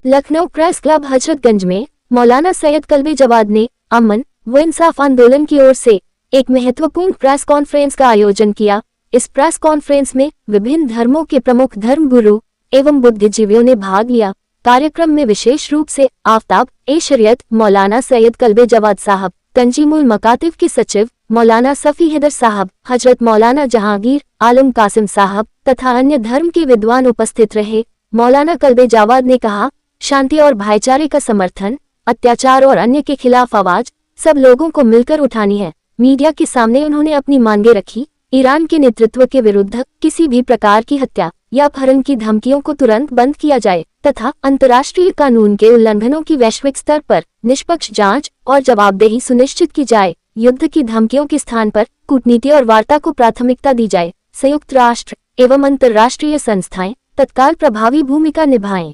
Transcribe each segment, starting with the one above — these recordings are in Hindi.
लखनऊ प्रेस क्लब हजरतगंज में मौलाना सैयद कल्बे जवाद ने अमन व इंसाफ आंदोलन की ओर से एक महत्वपूर्ण प्रेस कॉन्फ्रेंस का आयोजन किया। इस प्रेस कॉन्फ्रेंस में विभिन्न धर्मों के प्रमुख धर्म गुरु एवं बुद्धिजीवियों ने भाग लिया। कार्यक्रम में विशेष रूप से आफ्ताब ए शरीयत मौलाना सैयद कल्बे जवाद साहब, तंजीमुल मकातिब के सचिव मौलाना सफी हैदर साहब, हजरत मौलाना जहांगीर आलम कासिम साहब तथा अन्य धर्म के विद्वान उपस्थित रहे। मौलाना कल्बे जवाद ने कहा, शांति और भाईचारे का समर्थन, अत्याचार और अन्य के खिलाफ आवाज सब लोगों को मिलकर उठानी है। मीडिया के सामने उन्होंने अपनी मांगे रखी। ईरान के नेतृत्व के विरुद्ध किसी भी प्रकार की हत्या या अपहरण की धमकियों को तुरंत बंद किया जाए तथा अंतर्राष्ट्रीय कानून के उल्लंघनों की वैश्विक स्तर पर निष्पक्ष जांच और जवाबदेही सुनिश्चित की जाए। युद्ध की धमकियों के स्थान पर कूटनीति और वार्ता को प्राथमिकता दी जाए। संयुक्त राष्ट्र एवं अंतर्राष्ट्रीय संस्थाएं तत्काल प्रभावी भूमिका निभाएं।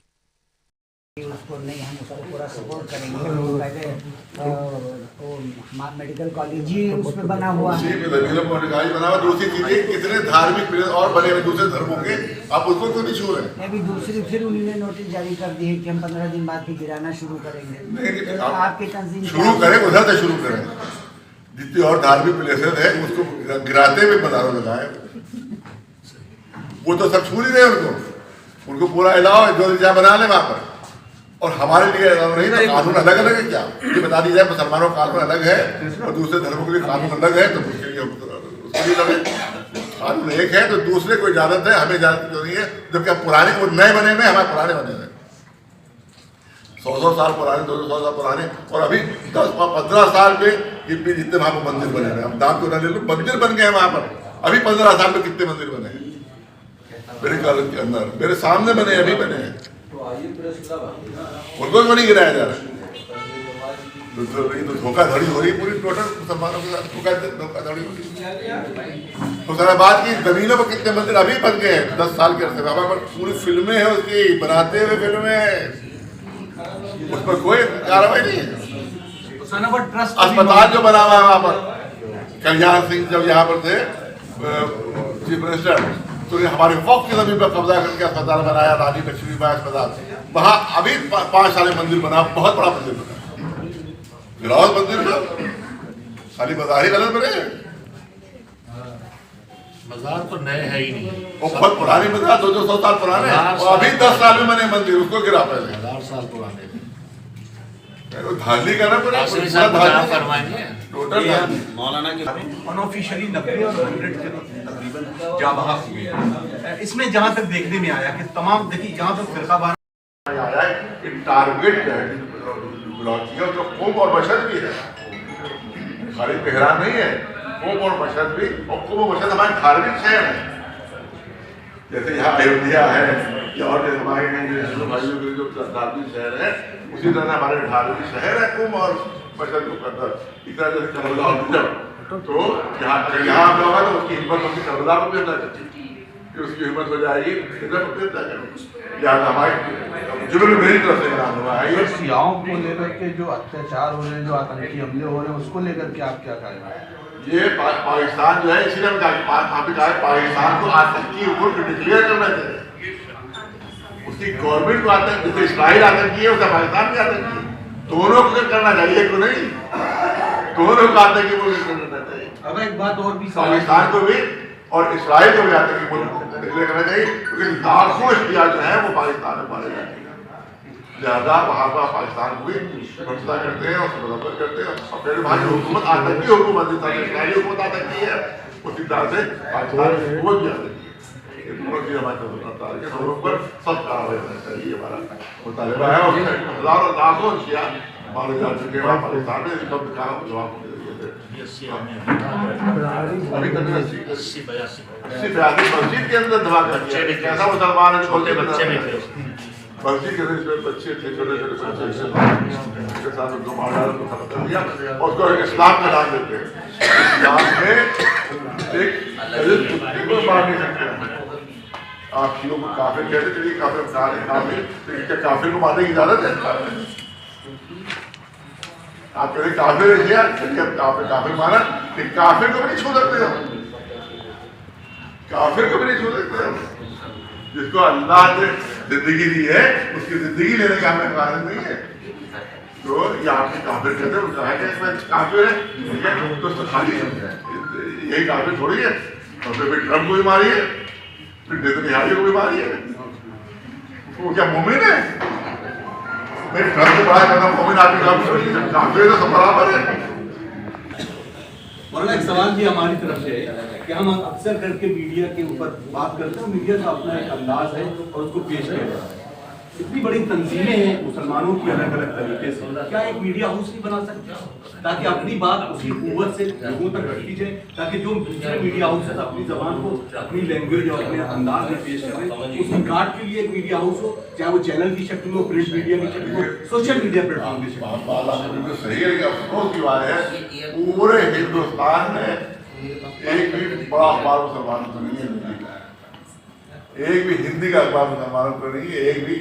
उसको नहीं, हम उसको पूरा सपोर्ट करेंगे। मेडिकल कॉलेज ही उसमें बना हुआ है, बना हुआ। दूसरी चीजें कितने धार्मिक प्लेस और बने हुए दूसरे धर्मों के, आप उसको क्यों नहीं छू रहे? अभी दूसरी फिर उन्होंने नोटिस जारी कर दी है कि हम 15 दिन बाद भी गिराना शुरू करेंगे। नहीं, आपकी तंजीम शुरू करें, उधर से शुरू करें। जितनी और धार्मिक प्लेसेस है उसको गिराते हुए बाजारों में लाए। वो तो सब छू ही रहे उनको पूरा अलाव जो जहाँ बना ले वहाँ पर। और हमारे लिए नहीं ना, कानून अलग अलग है क्या? ये बता दी जाए मुसलमानों का कानून अलग है और दूसरे धर्मों के लिए कानून अलग है, तो उसके लिए कानून एक है तो दूसरे को इजाजत है, हमें इजाजत क्यों नहीं है? जबकि पुराने वो नए बने हुए, हमारे पुराने बने हुए 100 साल पुराने, 200 साल पुराने। और अभी 10-15 साल में जितने वहाँ पर मंदिर बने हैं, हम दाम तो न ले लो, मंदिर बन गए वहाँ पर। अभी 15 साल में कितने मंदिर बने हैं मेरे कॉलेज के अंदर, मेरे सामने बने, अभी बने हैं। उनको क्यों नहीं गिराया जा रहा? तो धोखाधड़ी हो रही पूरी, टोटल मुसलमानों के साथ धोखाधड़ी हो रही। हुसैनाबाद की जमीनों पर कितने मंदिर अभी बन गए हैं 10 साल के अरसे में। वहाँ पर पूरी फिल्में हैं उसकी, बनाते हुए फिल्में, उस पर कोई कार्रवाई नहीं है। अस्पताल जो बना हुआ है वहाँ पर, कल्याण सिंह जब यहाँ पर थे चीफ मिनिस्टर, तो हमारे वक्त की जमीन पर कब्जा करके अस्पताल बनाया, रानी लक्ष्मीबाई अस्पताल। वहाँ अभी 5 साल मंदिर बना, बहुत बड़ा मंदिर बना। गिरावत मंदिर में खाली बाजार ही गलत बने। बाजार तो नए है ही नहीं, वो बहुत पुरानी बाजार 200 साल पुराने, और अभी 10 साल में बने मंदिर, उसको गिरा पहले 1000 साल पुराने। धांधली करना पड़ेगा टोटल। मौलाना के अनऑफिशियली 90 और 100 के तकरीबन जा बहक हुए हैं। इसमें जहाँ तक देखने में आया कि तमाम, देखिए जहाँ तक फिरका आया है कि टारगेट ब्लॉकियों तो कौम और बशर भी है, खाली तेहरान नहीं है, कौम और बशर भी। और कौम और बशर हमारे धार्मिक शहर है, जैसे यहाँ अयोध्या है या और हमारे भाइयों के जो धार्मिक शहर है, उसी तरह हमारे धार्मिक शहर है कौम और बशर को करता। इस तरह जैसे करबला तो यहाँ होगा तो उसकी हिम्मत होगी, करबला को भी हमला करती कि उसकी हिम्मत हो जाएगी, इधर याद हमारी जुर्म मेरी तरफ से नाम हुआ है। ये सियाओं को लेकर के जो अत्याचार हो रहे हैं, जो आतंकी हमले हो रहे हैं, उसको लेकर के आप क्या कहेंगे? ये पाकिस्तान जो है, इसीलिए हम कहा पाकिस्तान को आतंकी हुकूमत डिक्लेयर करना चाहिए। उसकी गवर्नमेंट को आतंकी, जैसे इस्राइल आतंकी है उसे पाकिस्तान भी आतंकी है, दोनों को करना चाहिए, को नहीं, दोनों को आतंकी मुल्क करना चाहिए। अब एक बात और भी, पाकिस्तान को भी और इस्राइल को भी आतंकी मुल्क डिक्लेयर करना चाहिए, क्योंकि लाखों शिया जो है वो पाकिस्तान में मारे जाते हैं। लिहाजा वहाँ पर पाकिस्तान को भी समझता करते हैं और समझौता करते हैं। और फिर वहाँ की हुकूमत आतंकी हुकूमत, इस्राइली हुकूमत आतंकी है, उसी तरह से पाकिस्तान की हुकूमत भी आतंकी है। ये दोनों चीज़ हमारे दोनों पर सब कार्रवाई होना चाहिए। हमारा मुतालबा है, और हज़ारों लाखों शिया मारे जा चुके हैं पाकिस्तान में। सब काम जवाब अभी तक 80-82 मस्जिद के अंदर धमाका किया। ऐसा मुसलमान है छोटे बच्चे भी थे मस्जिद के अंदर, बच्चे थे छोटे छोटे बच्चे, उसके साथ उनको मार डाला, तो खत्म कर दिया और उसको इस्लाम का नाम देते हैं। इस्लाम में एक मार नहीं सकते। आप शियों को काफिर कहते, चलिए काफिर काफिर को मारने की इजाजत है? आप कहते काफिर है, चलिए आपने काफिर माना, लेकिन काफिर को भी नहीं छू सकते हो, काफिर को भी नहीं छू सकते हो। जिसको अल्लाह ने जिंदगी दी है, उसकी जिंदगी लेने का हमें कारण नहीं है। तो ये आपके काफिर कहते हैं, काफिर है तो खाली समझा है, यही काफिर थोड़ी है। और फिर ट्रम्प को भी मारी है, फिर नेतन्याहू को भी मारी है, वो क्या मोमिन है? फिर ट्रम्प को बड़ा करना मोमिन आपके काफिर तो सब बराबर है। और एक सवाल भी हमारी तरफ से है कि हम अक्सर करके मीडिया के ऊपर बात करते हैं, मीडिया का अपना एक अंदाज है और उसको पेश किया जाता है। इतनी बड़ी तंजीमें हैं मुसलमानों की अलग अलग तरीके से, क्या एक मीडिया हाउस नहीं बना सकते ताकि अपनी बात उसी कुव्वत से लोगों तक रखी जाए, ताकि जो दूसरे मीडिया हाउस अपनी जबान को अपनी लैंग्वेज और अपने अंदाज में पेश करें, उसकी काट के लिए एक मीडिया हाउस हो, चाहे वो चैनल की शक्ल में हो, प्रिंट मीडिया की शक्ल में हो, सोशल मीडिया प्लेटफॉर्म की शक्ल में। सही है, लेकिन अफसोस की बात है पूरे हिंदुस्तान में एक भी बड़ा अखबार मुसलमानों को नहीं है, एक भी हिंदी का अखबार मुसलमानों को नहीं है, एक भी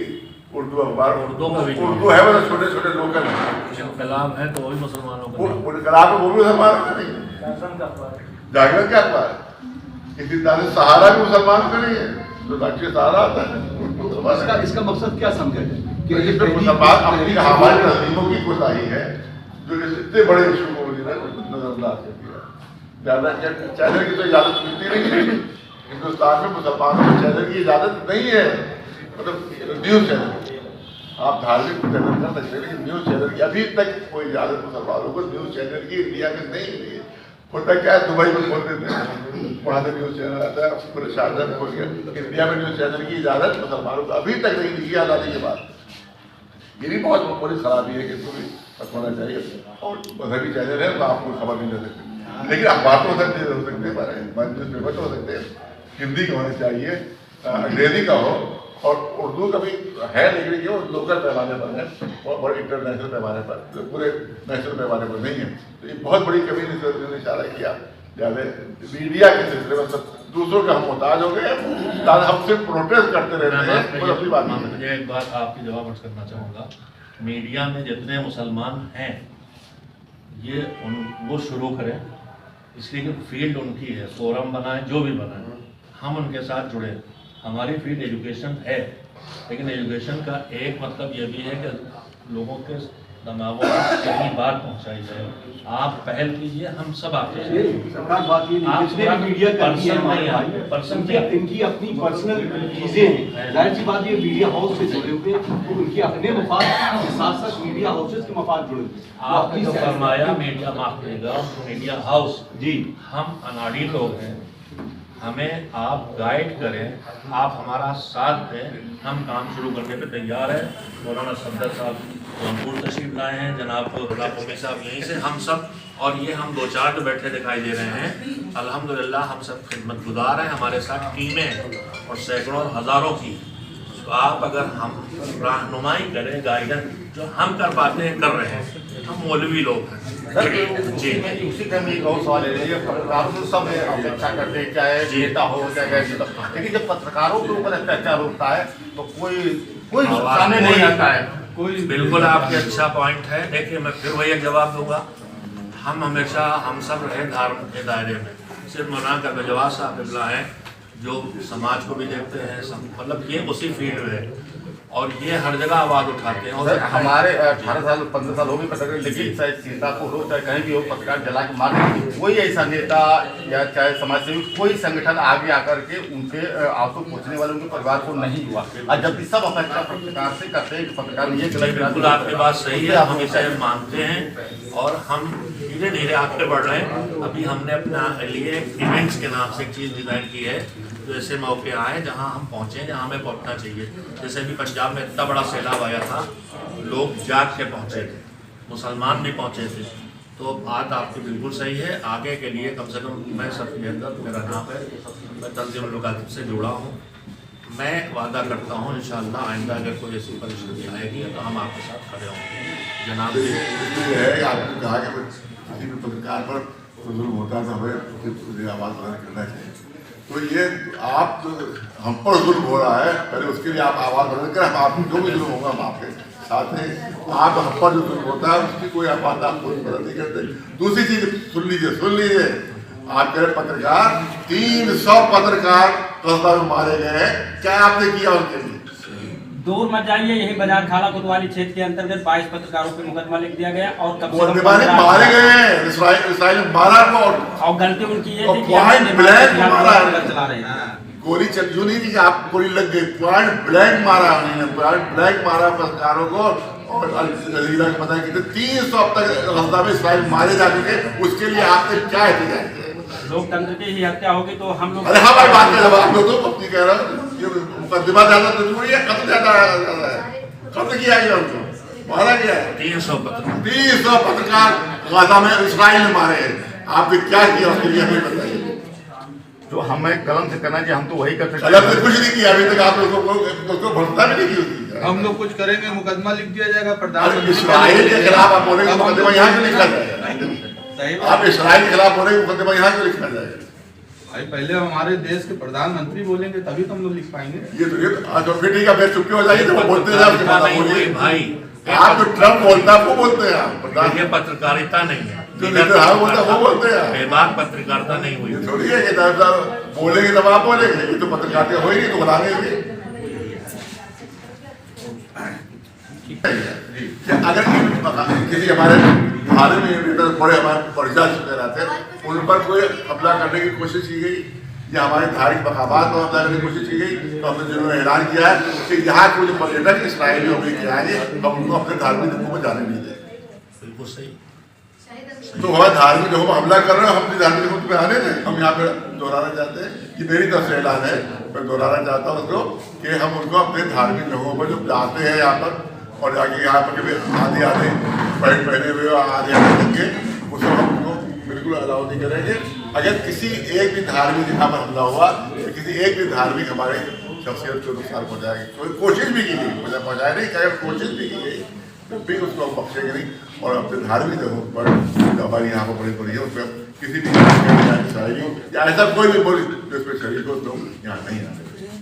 उर्दू अखबार उर्दू है, मतलब छोटे छोटे लोकल कलाम है तो वही मुसलमानों को कलाम है, वो भी मुसलमानों का नहीं है। जागरण क्या अखबार है, इसी तरह सहारा भी मुसलमानों का नहीं है, तो राष्ट्रीय सहारा आता है। इसका मकसद क्या समझा जाए कि इस पर मुसलमान अपनी हमारी तस्लीमों की कोताही है जो इतने बड़े इशू को नजरअंदाज कर दिया। ज्यादा चैनल की तो इजाजत मिलती नहीं है हिंदुस्तान में, मुसलमानों को चैनल की इजाजत नहीं है, मतलब न्यूज चैनल आप धार्मिक चैनल कर सकते हैं, लेकिन न्यूज चैनल की अभी तक कोई इजाजत मुसलमानों को न्यूज चैनल की इंडिया में नहीं मिली है। होता क्या है, दुबई में खोल देते हैं, वहाँ से न्यूज चैनल आता है, पूरे शारजा में खोल गया, इंडिया में न्यूज चैनल की इजाजत मुसलमानों को अभी तक नहीं दी आज़ादी के बाद। ये भी बहुत बड़ी खराबी है कि इसको भी होना चाहिए। और मजहबी चैनल है तो आपको खबर नहीं दे सकते, लेकिन अखबार तो हो सकते हैं, न्यूज पेपर तो हो सकते हैं, हिंदी का होना चाहिए, अंग्रेजी का हो, और उर्दू का भी है, लेकिन ये लोकल पैमाने पर है और बड़े इंटरनेशनल पैमाने पर, पूरे नेशनल पैमाने पर नहीं है। तो ये बहुत बड़ी कमी ने इशारा किया। ज़्यादा मीडिया के सिलसिले में सब दूसरों के हम मोहताज हो गए, हम सिर्फ प्रोटेस्ट करते रहते हैं, और अपनी बात नहीं। मुझे एक बात आपकी जवाब अर्ज करना चाहूँगा, मीडिया में जितने मुसलमान हैं ये वो शुरू करें, इसलिए कि फील्ड उनकी है, फोरम बनाए, जो भी बनाए, हम उनके साथ जुड़े। हमारी फील्ड एजुकेशन है, लेकिन एजुकेशन का एक मतलब ये भी है कि लोगों के दिमागों में सही बात पहुंचाई जाए। आप पहल कीजिए, हम सब आपके सरकार बात ये नहीं, जितने भी मीडिया कर्मी हैं हमारे भाई, पर्सन इनकी अपनी पर्सनल चीजें हैं, जाहिर सी बात ये मीडिया हाउस से जुड़े हुए तो उनके अपने मफाद के साथ साथ मीडिया हाउसेस के मफाद जुड़े हुए। आपने जो फरमाया मीडिया, माफ करिएगा, मीडिया हाउस जी, हम अनाड़ी लोग हैं, हमें आप गाइड करें, आप हमारा साथ दें, हम काम शुरू करने पे तैयार हैं। मौलाना सफदर साहब जौनपुर तशरीफ लाए हैं, जनाब गुलाम साहब यहीं से, हम सब, और ये हम 2-4 जो बैठे दिखाई दे रहे हैं, अल्हम्दुलिल्लाह हम सब खिदमत गुजार हैं, हमारे साथ टीमें हैं और सैकड़ों हज़ारों की। तो आप अगर हम रहनुमाई करें, गाइडेंस जो हम कर पाते हैं कर रहे हैं, हम मौलवी लोग हैं जी। उसी का भी बहुत सवाल है, पत्रकारों से सब अपेक्षा करते हैं, चाहे नेता हो चाहे, लेकिन जब पत्रकारों के ऊपर अत्याचार होता है तो कोई सामने नहीं आता है, कोई। बिल्कुल आपके अच्छा पॉइंट है। देखिए मैं फिर वही एक जवाब दूंगा, हम हमेशा हम सब रहे धर्म के दायरे में, सिर्फ मौलाना करबजवा साहब बिल्ला हैं जो समाज को भी देखते हैं, मतलब ये उसी फील्ड में है और ये हर जगह आवाज उठाते हैं। और हमारे 18 साल 15 साल हो गए पत्रकार, लेकिन चाहे सीतापुर हो चाहे कहीं भी हो, पत्रकार जला के मार, कोई ऐसा नेता या चाहे समाज सेवी कोई संगठन आगे आकर के उनके आंसू पूछने वाले उनके परिवार को नहीं हुआ। और जबकि सब अपेक्षा पत्रकार से करते हैं कि पत्रकार ये बिल्कुल आपकी बात सही है, हम इसे मानते हैं और हम धीरे धीरे आगे बढ़ रहे हैं। अभी हमने अपना लिए इवेंट्स के नाम से एक चीज़ डिज़ाइन की है, तो ऐसे मौके आए जहां हम पहुंचे, जहां हमें पहुंचना चाहिए। जैसे भी पंजाब में इतना बड़ा सैलाब आया था, लोग जाग के पहुंचे थे, मुसलमान भी पहुंचे थे। तो बात आपकी बिल्कुल सही है, आगे के लिए कम से कम मैं सफ़ी अहमद मेरा नाम है, मैं तंजीम मुकातिब से जुड़ा हूँ। मैं वादा करता हूँ इंशाअल्लाह आइंदा अगर कोई ऐसी परेशानी आएगी तो हम आपके साथ खड़े होंगे। जनाब आपने कहा कि किसी भी पत्रकार पर जुल्म होता है तो हमें आवाज़ करना चाहिए, तो ये आप हम पर जुल्म हो रहा है, पहले उसके लिए आप आवाज़ बदल कर हम आप जो भी जुल्म होगा हम आपके साथ हैं। आप हम पर जो जुल्म होता है उसकी कोई आवाज़ आप कोई मदद नहीं करते। दूसरी चीज़ सुन लीजिए, आप कह रहे पत्रकार 300 पत्रकार कस्बा में मारे गए हैं, क्या आपने किया उनके लिए? दूर मत जाइए, यही बाजार खाला कोतवाली क्षेत्र के अंतर्गत 22 पत्रकारों पे मुकदमा लिख दिया गया और कम से कम मारे गए हैं, इसराइल ने मारा को और गलती उनकी ये थी कि पॉइंट ब्लैंक मारा चला रहे हैं। गोली चल यूं नहीं थी कि आप गोली लग गई, पॉइंट ब्लैंक मारा उन्होंने, पॉइंट ब्लैंक मारा पत्रकारों को। और अलीगढ़ के पता है कि 300 अब तक गजा में इसराइल मारे जा चुके, उसके लिए आपने क्या एहतियात किया? लोकतंत्र की ही हत्या होगी तो हम लोग अरे हाँ भाई, बात का जवाब दो तो अपनी कह रहा हूँ, ये मुकदमा ज्यादा जरूरी है, कत्ल ज्यादा है, कत्ल किया गया उनको, मारा गया है 300 पत्रकार गाजा में इसराइल ने मारे हैं। आपने क्या किया उसके लिए हमें बताइए। जो हमें कलम से करना चाहिए हम तो वही कर सकते अलग से कुछ नहीं किया अभी तक, आप लोगों को भरोसा भी नहीं की होती। हम लोग कुछ करेंगे, मुकदमा लिख दिया जाएगा अरे प्रधानमंत्री इसराइल के खिलाफ आप बोलेंगे मुकदमा यहाँ क्यों लिखा जाएगा? आप इसराइल के खिलाफ बोलेंगे मुकदमा यहाँ क्यों लिखा जाएगा? भाई पहले हमारे देश के प्रधानमंत्री बोलेंगे तभी तो हम लोग लिख पाएंगे। ये तो फिर ठीक है, फिर चुप क्यों हो जाइए, तो वो बोलते हैं उसके बाद आप बोलिए। भाई आप जो ट्रम्प बोलता है वो बोलते हैं आप, ये पत्रकारिता नहीं है, जो लेकर हाँ बोलता है वो बोलते हैं। बेबाक पत्रकारिता नहीं हुई। ये थोड़ी है कि साहब बोलेंगे तब आप बोलेंगे, ये तो पत्रकारिता हो ही नहीं तो बता देंगे। अगर किसी हमारे भारत में बड़े हमारे परिचय रहते हैं उन पर कोई हमला करने की कोशिश की गई या हमारे धार्मिक मकामात पर हमला करने की कोशिश की गई, तो हमने जिन्होंने ऐलान किया है कि यहाँ कोई पर्यटक इसराइल में अमेरिका आएंगे हम उनको अपने धार्मिक जगहों पर जाने नहीं देंगे। बिल्कुल सही। तो हमारे धार्मिक जगहों पर हमला कर रहे हो, हम अपनी धार्मिक जगहों पर आने दें। हम यहाँ पे दोहराना चाहते हैं कि मेरी तरफ से ऐलान है, मैं दोहराना चाहता हूँ उसको कि हम उनको अपने धार्मिक जगहों पर जो जाते हैं यहाँ पर और जाके यहाँ पर कभी आधे पैंट पहने हुए आधे देंगे, उसको हम उनको बिल्कुल अलाउ नहीं करेंगे। अगर किसी एक भी धार्मिक जगह पर हमला हुआ तो किसी एक भी धार्मिक हमारे शख्सियत को नुकसान पहुँचाएगी, कोई कोशिश भी की गई, मुझे पहुँचाए नहीं, अगर कोशिश भी की गई तो भी उसको हम बख्शेंगे नहीं। और अपने धार्मिक जगहों पर हमारी यहाँ पर बड़ी है, उस पर किसी भी या ऐसा कोई भी बोली जिसमें शरीर को लोग यहाँ नहीं आते।